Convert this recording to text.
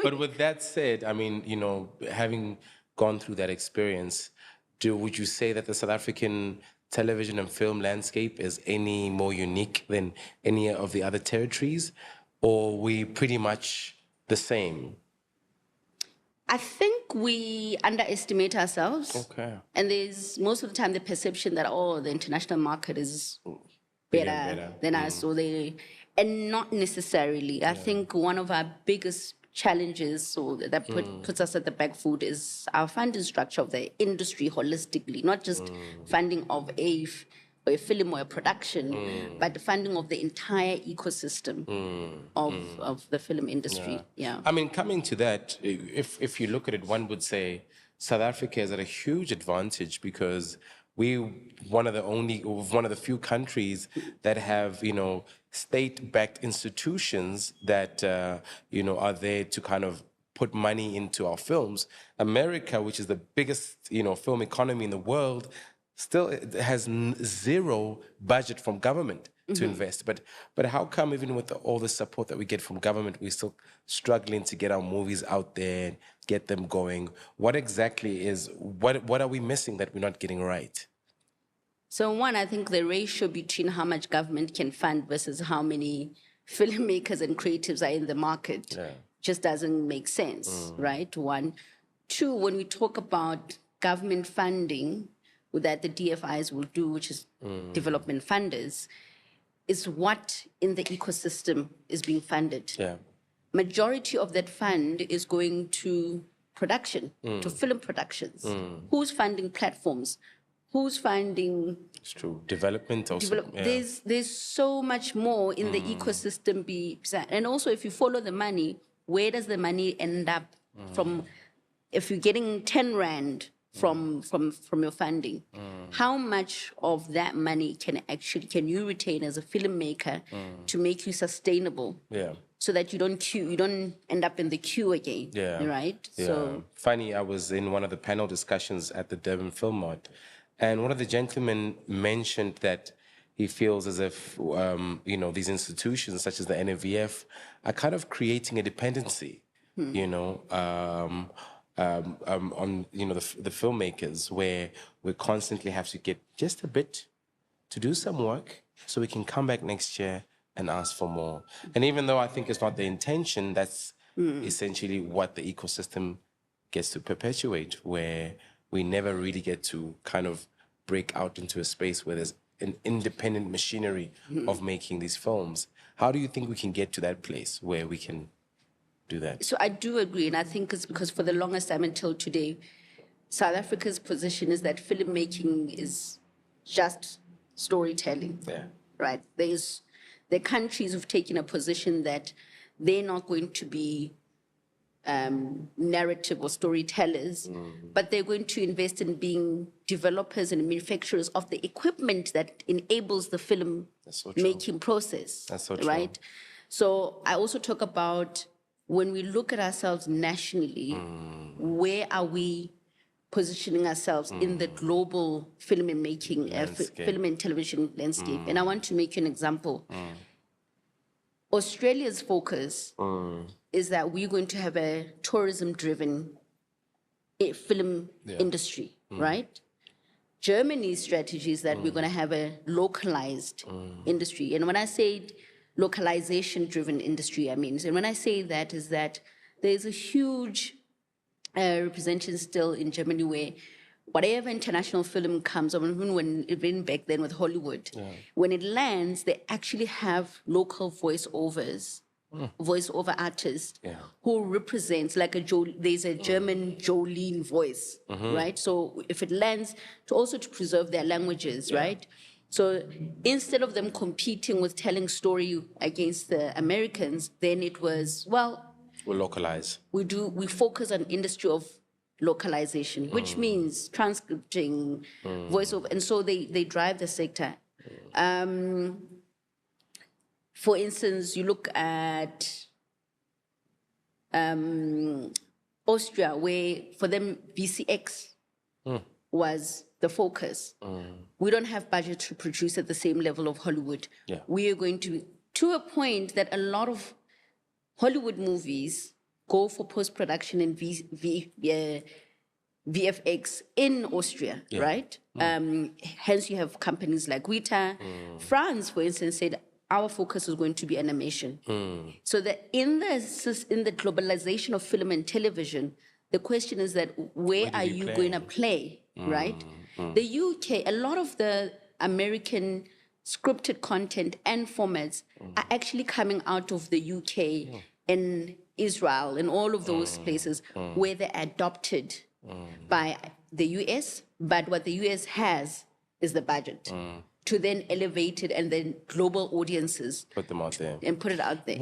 But with that said, I mean, having gone through that experience, would you say that the South African television and film landscape is any more unique than any of the other territories, or we pretty much the same? I think we underestimate ourselves. Okay. And there's most of the time the perception that, the international market is better than us, and not necessarily. I think one of our biggest challenges that puts us at the back foot is our funding structure of the industry holistically, not just funding of a film or a production, but the funding of the entire ecosystem of the film industry. Yeah. I mean, coming to that, if you look at it, one would say South Africa is at a huge advantage because one of the few countries that have, state-backed institutions that, are there to kind of put money into our films. America, which is the biggest, film economy in the world, still has zero budget from government to invest. But how come even with all the support that we get from government, we're still struggling to get our movies out there, get them going? What exactly what are we missing that we're not getting right? So one, I think the ratio between how much government can fund versus how many filmmakers and creatives are in the market just doesn't make sense, right? One. Two, when we talk about government funding, that the DFIs will do, which is development funders, is what in the ecosystem is being funded. Yeah. Majority of that fund is going to production, to film productions. Who's funding platforms? Who's funding? It's true. Development also. There's so much more in the ecosystem. And also, if you follow the money, where does the money end up from? If you're getting 10 Rand from your funding, how much of that money can you retain as a filmmaker to make you sustainable? Yeah. So that you don't end up in the queue again. Yeah. Right? Yeah. So funny, I was in one of the panel discussions at the Durban Film Mart, and one of the gentlemen mentioned that he feels as if these institutions such as the NVF are kind of creating a dependency, on the filmmakers, where we constantly have to get just a bit to do some work so we can come back next year and ask for more. And even though I think it's not the intention, that's essentially what the ecosystem gets to perpetuate, where we never really get to kind of break out into a space where there's an independent machinery of making these films. How do you think we can get to that place where we can do that? So I do agree, and I think it's because for the longest time until today, South Africa's position is that filmmaking is just storytelling. Yeah. Right? The countries who've taken a position that they're not going to be narrative or storytellers, but they're going to invest in being developers and manufacturers of the equipment that enables the film making process. That's so true. Right? So I also talk about when we look at ourselves nationally, where are we positioning ourselves in the global film and making, film and television landscape? And I want to make you an example. Australia's focus is that we're going to have a tourism-driven film industry, right? Germany's strategy is that we're going to have a localized industry. And when I say localization-driven industry, and when I say that is that there's a huge representation still in Germany where whatever international film comes, or even back then with Hollywood, when it lands, they actually have local voiceover artists who represents there's a German Jolene voice, right? So if it lands, to preserve their languages, right? So instead of them competing with telling story against the Americans, then it was, we localize. We focus on industry of localization, which means transcripting, voiceover, and so they drive the sector. For instance, you look at Austria, where for them VCX was the focus. We don't have budget to produce at the same level of Hollywood. We are going to a point that a lot of Hollywood movies go for post-production and VFX in Austria, right? Hence, you have companies like Weta. France, for instance, said our focus is going to be animation. So that in the globalization of film and television, the question is that where are you going to play, right? The UK, a lot of the American scripted content and formats are actually coming out of the UK and Israel and all of those places where they're adopted by the US, but what the US has is the budget to then elevate it and then global audiences Put them out there. and put it out there.